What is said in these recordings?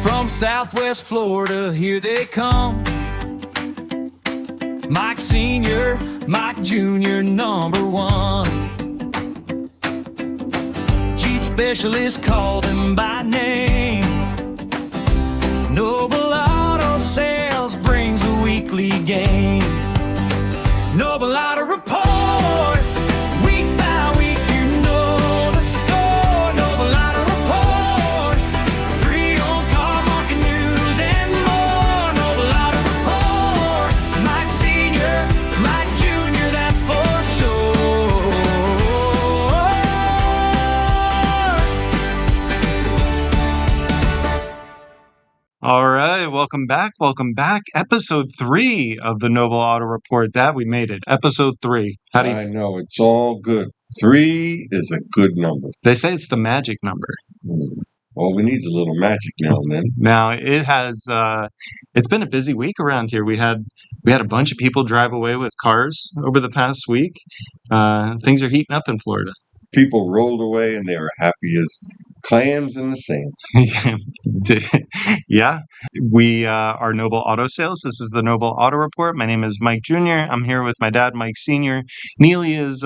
From Southwest Florida, here they come. Mike Sr., Mike Jr., number one. Jeep specialists call them by name. Noble Auto Sales brings a weekly gain. Noble Auto Report, week by week, you know the score. Noble Auto Report, pre-owned car market news and more. Noble Auto Report, Mike Sr., Mike Jr., that's for sure. All right, welcome back. Episode 3 of the Noble Auto Report. Dad, we made it. Episode 3. How do you? I know, it's all good. 3 is a good number. They say it's the magic number. All we need is a little magic now and then. Now it has. It's been a busy week around here. We had a bunch of people drive away with cars over the past week. Things are heating up in Florida. People rolled away and they were happy as clams in the sand. Yeah, we are Noble Auto Sales. This is the Noble Auto Report. My name is Mike Jr. I'm here with my dad, Mike Sr. Neely is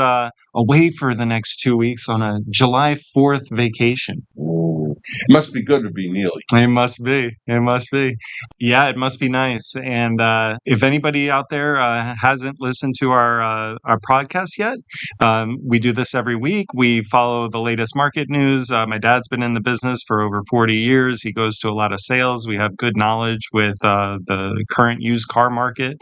away for the next 2 weeks on a July 4th vacation. Oh, it must be good to be Neely. It must be. Yeah, it must be nice. And if anybody out there hasn't listened to our podcast yet, we do this every week. We follow the latest market news. My dad's been in the business for over 40 years. He goes to a lot of sales. We have good knowledge with the current used car market.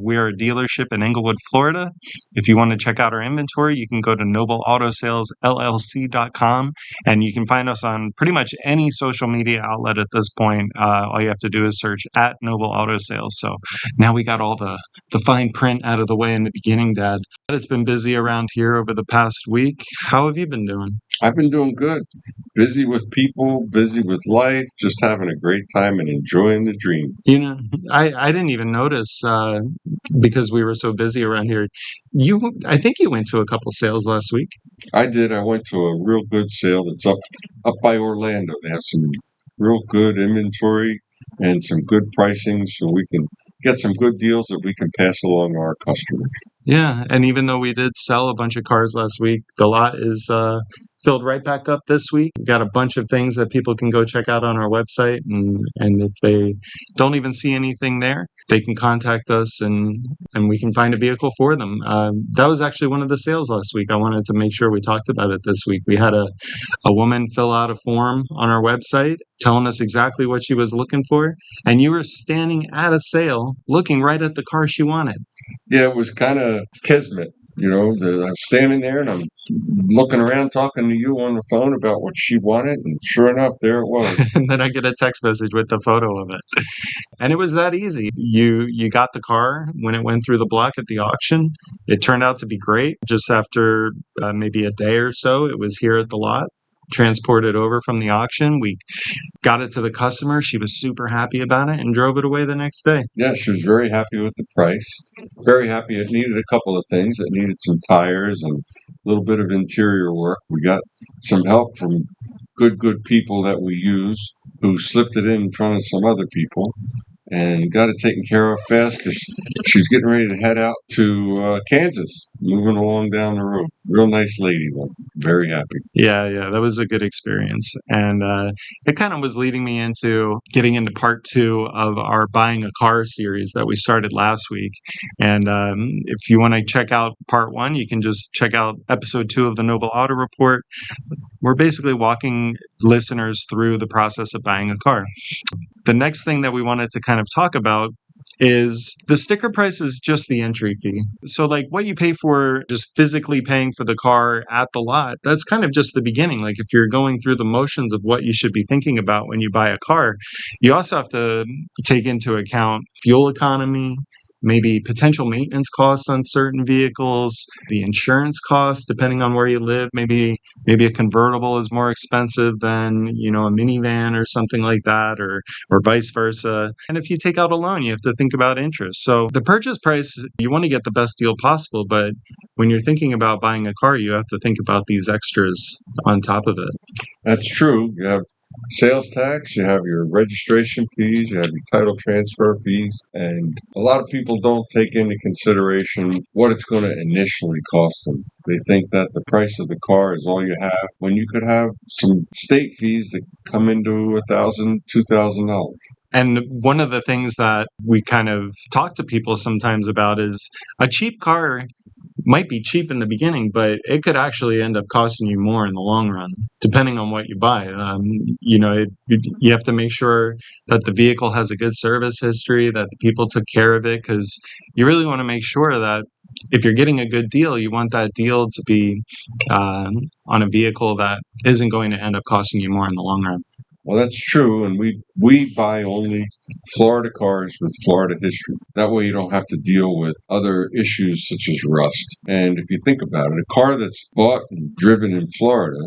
We are a dealership in Englewood, Florida. If you want to check out our inventory, you can go to nobleautosalesllc.com, and you can find us on pretty much any social media outlet at this point. All you have to do is search at Noble Auto Sales. So now we got all the fine print out of the way in the beginning, Dad. It's been busy around here over the past week. How have you been doing? I've been doing good. Busy with people, busy with life, just having a great time and enjoying the dream. You know, I didn't even notice because we were so busy around here. I think you went to a couple sales last week. I did. I went to a real good sale that's up by Orlando. They have some real good inventory and some good pricing, so we can get some good deals that we can pass along to our customers. Yeah, and even though we did sell a bunch of cars last week, the lot is filled right back up this week. We've got a bunch of things that people can go check out on our website, and if they don't even see anything there, they can contact us and we can find a vehicle for them. That was actually one of the sales last week. I wanted to make sure we talked about it this week. We had a woman fill out a form on our website telling us exactly what she was looking for, and you were standing at a sale looking right at the car she wanted. Yeah, it was kind of kismet. You know, I'm standing there and I'm looking around talking to you on the phone about what she wanted, and sure enough, there it was. And then I get a text message with the photo of it. And it was that easy. You got the car when it went through the block at the auction. It turned out to be great. Just after maybe a day or so, it was here at the lot, transported over from the auction. We got it to the customer. She was super happy about it and drove it away the next day. Yeah, she was very happy with the price. Very happy. It needed a couple of things. It needed some tires and a little bit of interior work. We got some help from good people that we use who slipped it in front of some other people and got it taken care of fast because she's getting ready to head out to Kansas, moving along down the road. Real nice lady, though. Very happy. Yeah, that was a good experience. And it kind of was leading me into getting into part 2 of our Buying a Car series that we started last week. And if you want to check out part 1, you can just check out episode 2 of the Noble Auto Report. We're basically walking listeners through the process of buying a car. The next thing that we wanted to kind of talk about is the sticker price is just the entry fee. So like what you pay for just physically paying for the car at the lot, that's kind of just the beginning. Like if you're going through the motions of what you should be thinking about when you buy a car, you also have to take into account fuel economy, maybe potential maintenance costs on certain vehicles, the insurance costs, depending on where you live. Maybe a convertible is more expensive than, a minivan or something like that, or vice versa. And if you take out a loan, you have to think about interest. So the purchase price, you want to get the best deal possible, but when you're thinking about buying a car, you have to think about these extras on top of it. That's true. You have sales tax, you have your registration fees, you have your title transfer fees, and a lot of people don't take into consideration what it's going to initially cost them. They think that the price of the car is all you have, when you could have some state fees that come into $1,000, $2,000. And one of the things that we kind of talk to people sometimes about is a cheap car might be cheap in the beginning, but it could actually end up costing you more in the long run, depending on what you buy. You have to make sure that the vehicle has a good service history, that the people took care of it, because you really want to make sure that if you're getting a good deal, you want that deal to be on a vehicle that isn't going to end up costing you more in the long run. Well, that's true, and we buy only Florida cars with Florida history. That way you don't have to deal with other issues such as rust. And if you think about it, a car that's bought and driven in Florida,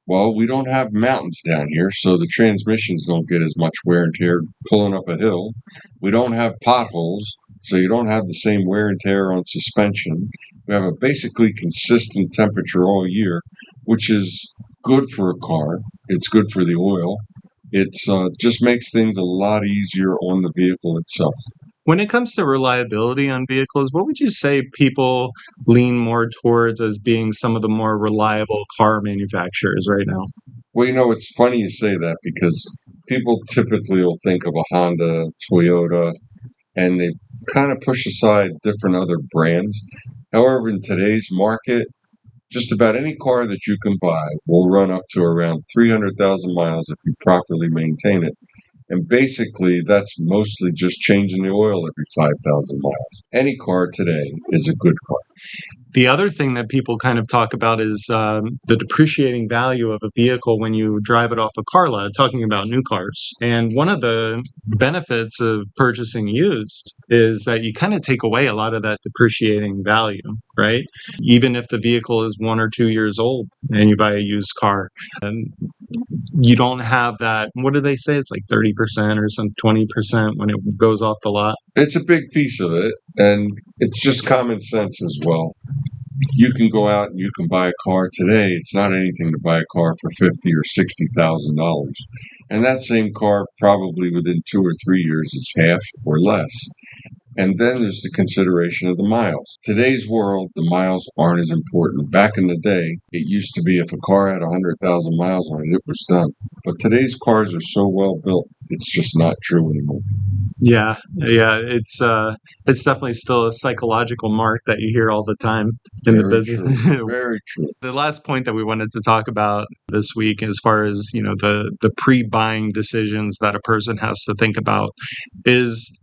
well, we don't have mountains down here, so the transmissions don't get as much wear and tear pulling up a hill. We don't have potholes, so you don't have the same wear and tear on suspension. We have a basically consistent temperature all year, which is good for a car. It's good for the oil. It just makes things a lot easier on the vehicle itself. When it comes to reliability on vehicles, what would you say people lean more towards as being some of the more reliable car manufacturers right now? Well, it's funny you say that because people typically will think of a Honda, Toyota, and they kind of push aside different other brands. However, in today's market, just about any car that you can buy will run up to around 300,000 miles if you properly maintain it. And basically, that's mostly just changing the oil every 5,000 miles. Any car today is a good car. The other thing that people kind of talk about is the depreciating value of a vehicle when you drive it off a car lot, talking about new cars. And one of the benefits of purchasing used is that you kind of take away a lot of that depreciating value, right? Even if the vehicle is 1 or 2 years old and you buy a used car, you don't have that. What do they say? It's like 30% or some 20% when it goes off the lot. It's a big piece of it, and it's just common sense as well. You can go out and you can buy a car today. It's not anything to buy a car for $50,000 or $60,000, and that same car probably within 2 or 3 years is half or less. And then there's the consideration of the miles. Today's world, the miles aren't as important. Back in the day, it used to be if a car had 100,000 miles on it, it was done. But today's cars are so well built, it's just not true anymore. Yeah, it's definitely still a psychological mark that you hear all the time in the Very business. true. Very true. The last point that we wanted to talk about this week, as far as the pre-buying decisions that a person has to think about, is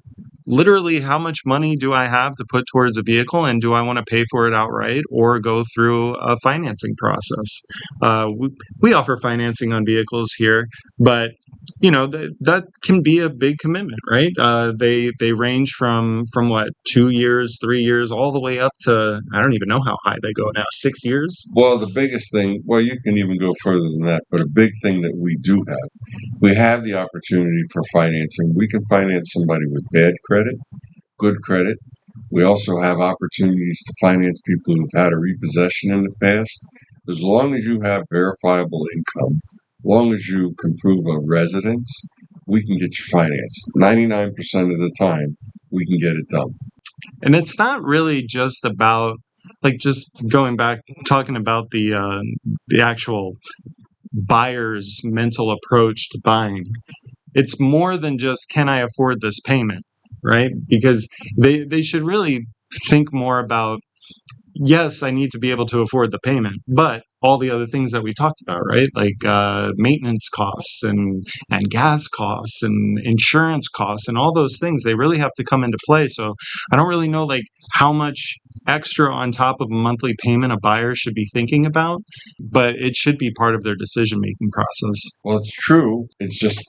literally how much money do I have to put towards a vehicle, and do I want to pay for it outright or go through a financing process? We offer financing on vehicles here, but that can be a big commitment, right? They range from what, 2 years, 3 years, all the way up to, I don't even know how high they go now, 6 years. Well, the biggest thing, well, you can even go further than that, but a big thing that we have the opportunity for financing. We can finance somebody with bad credit, good credit. We also have opportunities to finance people who've had a repossession in the past. As long as you have verifiable income, as long as you can prove a residence, we can get you financed. 99% of the time, we can get it done. And it's not really just about, like, just going back, talking about the actual buyer's mental approach to buying. It's more than just, can I afford this payment, right? Because they should really think more about, yes, I need to be able to afford the payment, but all the other things that we talked about, right? Like maintenance costs and gas costs and insurance costs and all those things, they really have to come into play. So I don't really know like how much extra on top of a monthly payment a buyer should be thinking about, but it should be part of their decision-making process. Well, it's true. It's just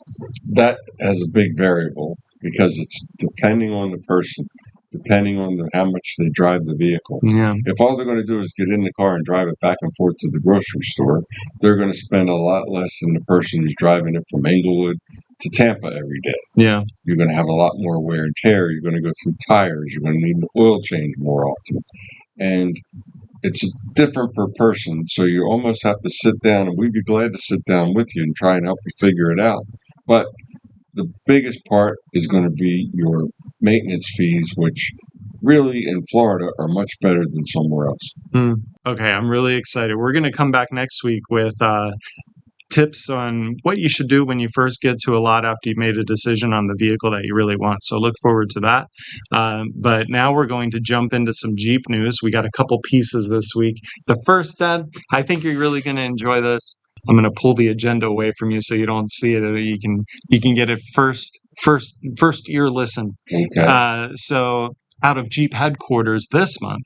that has a big variable because it's depending on the person, depending on how much they drive the vehicle. Yeah. If all they're going to do is get in the car and drive it back and forth to the grocery store, they're going to spend a lot less than the person who's driving it from Englewood to Tampa every day. Yeah. You're going to have a lot more wear and tear. You're going to go through tires. You're going to need an oil change more often. and it's different per person. So you almost have to sit down, and we'd be glad to sit down with you and try and help you figure it out. But the biggest part is going to be your maintenance fees, which really in Florida are much better than somewhere else. Okay, I'm really excited. We're going to come back next week with tips on what you should do when you first get to a lot after you've made a decision on the vehicle that you really want. So look forward to that. But now we're going to jump into some Jeep news. We got a couple pieces this week. The first, Dad, I think you're really going to enjoy this. I'm going to pull the agenda away from you so you don't see it. You can get it first ear listen. Okay. So out of Jeep headquarters this month,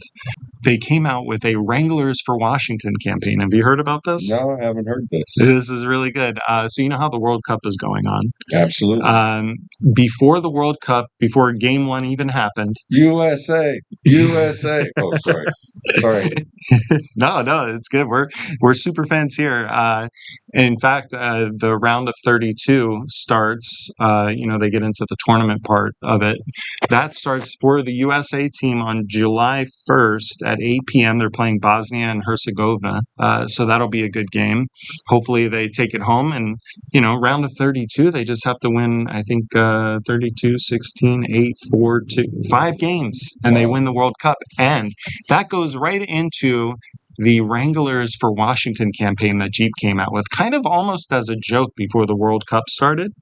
they came out with a Wranglers for Washington campaign. Have you heard about this? No, I haven't heard this. This is really good. So you know how the World Cup is going on. Absolutely. Before the World Cup, before Game 1 even happened. USA. Oh, sorry. No, it's good. We're super fans here. In fact, the round of 32 starts. They get into the tournament part of it. That starts for the USA team on July 1st at 8 p.m. They're playing Bosnia and Herzegovina. So that'll be a good game. Hopefully they take it home. And, round of 32, they just have to win, I think, 32, 16, 8, 4, 2, 5 games. And they win the World Cup. And that goes right into the Wranglers for Washington campaign that Jeep came out with, kind of almost as a joke before the World Cup started.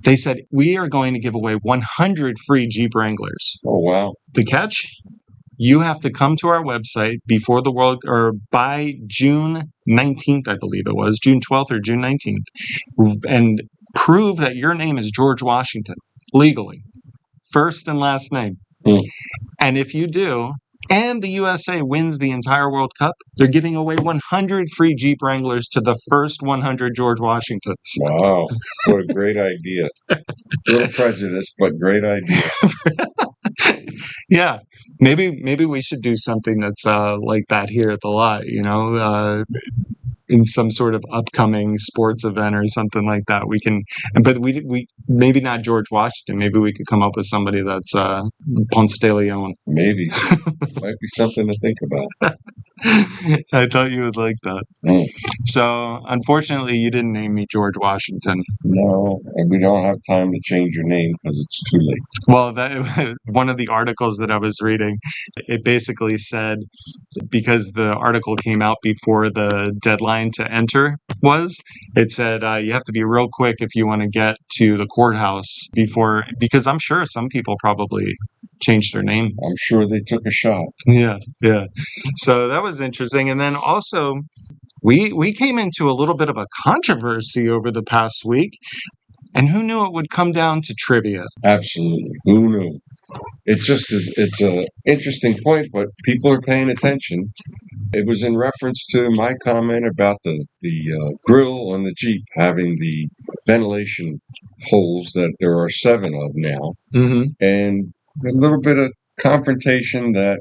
They said, we are going to give away 100 free Jeep Wranglers. Oh, wow. The catch? You have to come to our website before the world, or by June 19th, I believe it was, June 12th or June 19th, and prove that your name is George Washington, legally. First and last name. And if you do, and the USA wins the entire World Cup, they're giving away 100 free Jeep Wranglers to the first 100 George Washingtons. Wow. What a great idea. A little prejudice, but great idea. Yeah, maybe we should do something that's like that here at the lot, in some sort of upcoming sports event or something like that. But we maybe not George Washington. Maybe we could come up with somebody that's Ponce de Leon. Maybe. Might be something to think about. I thought you would like that. So, unfortunately, you didn't name me George Washington. No, and we don't have time to change your name because it's too late. Well, one of the articles that I was reading, it basically said, because the article came out before the deadline to enter it said you have to be real quick if you want to get to the courthouse because I'm sure some people probably changed their name. I'm sure they took a shot. Yeah. So that was interesting. And then also, we came into a little bit of a controversy over the past week. And who knew it would come down to trivia? Absolutely. Who knew? It's an interesting point, but people are paying attention. It was in reference to my comment about the grille on the Jeep having the ventilation holes that there are 7 of now. Mm-hmm. And a little bit of confrontation that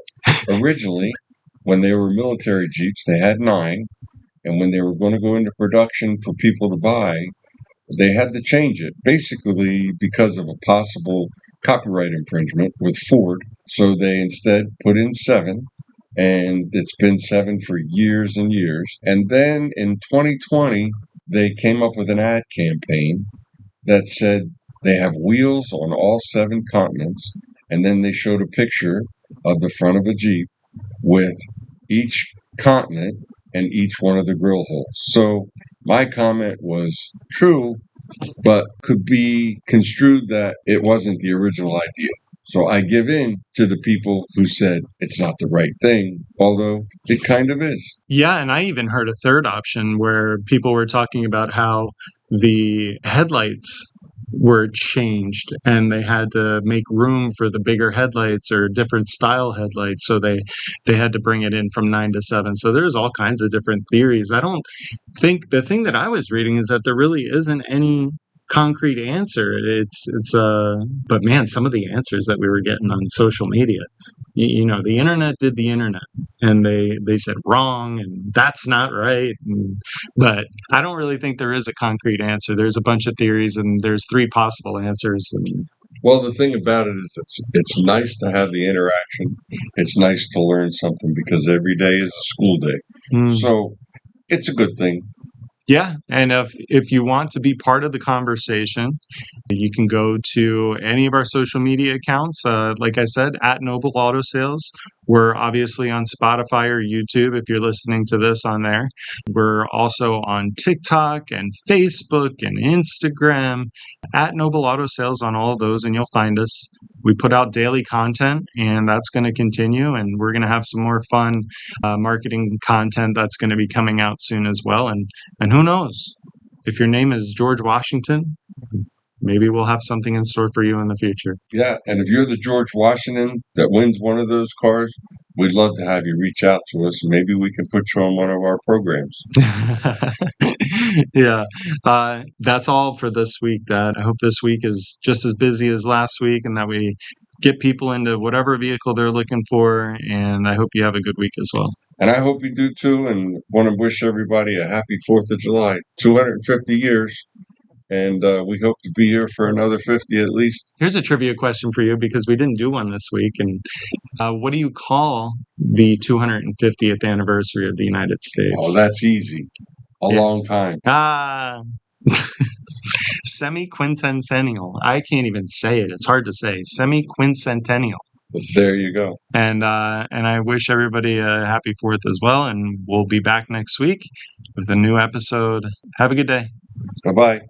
originally, when they were military Jeeps, they had 9. And when they were going to go into production for people to buy, they had to change it, basically because of a possible copyright infringement with Ford. So they instead put in 7, and it's been 7 for years and years. And then in 2020, they came up with an ad campaign that said they have wheels on all 7 continents, and then they showed a picture of the front of a Jeep with each continent and each one of the grill holes. So my comment was true, but could be construed that it wasn't the original idea. So I give in to the people who said it's not the right thing, although it kind of is. Yeah, and I even heard a third option where people were talking about how the headlights were changed and they had to make room for the bigger headlights or different style headlights, so they had to bring it in from 9 to 7. So there's all kinds of different theories. I don't think the thing that I was reading is that there really isn't any concrete answer. But man, some of the answers that we were getting on social media, the internet did the internet, and they said wrong and that's not right. But I don't really think there is a concrete answer. There's a bunch of theories and there's 3 possible answers, and Well, the thing about it is it's nice to have the interaction. It's nice to learn something because every day is a school day. So it's a good thing. Yeah, and if you want to be part of the conversation, you can go to any of our social media accounts. Like I said, at Noble Auto Sales. We're obviously on Spotify or YouTube if you're listening to this on there. We're also on TikTok and Facebook and Instagram, at Noble Auto Sales on all of those, and you'll find us. We put out daily content, and that's going to continue. And we're going to have some more fun marketing content that's going to be coming out soon as well. And who knows? If your name is George Washington, maybe we'll have something in store for you in the future. Yeah, and if you're the George Washington that wins one of those cars, we'd love to have you reach out to us. Maybe we can put you on one of our programs. Yeah, that's all for this week, Dad. I hope this week is just as busy as last week and that we get people into whatever vehicle they're looking for. And I hope you have a good week as well. And I hope you do too, and want to wish everybody a happy 4th of July, 250 years. And we hope to be here for another 50 at least. Here's a trivia question for you because we didn't do one this week. And what do you call the 250th anniversary of the United States? Oh, that's easy. A long time. Semi-quincentennial. I can't even say it. It's hard to say. Semi-quincentennial. There you go. And I wish everybody a happy 4th as well. And we'll be back next week with a new episode. Have a good day. Bye-bye.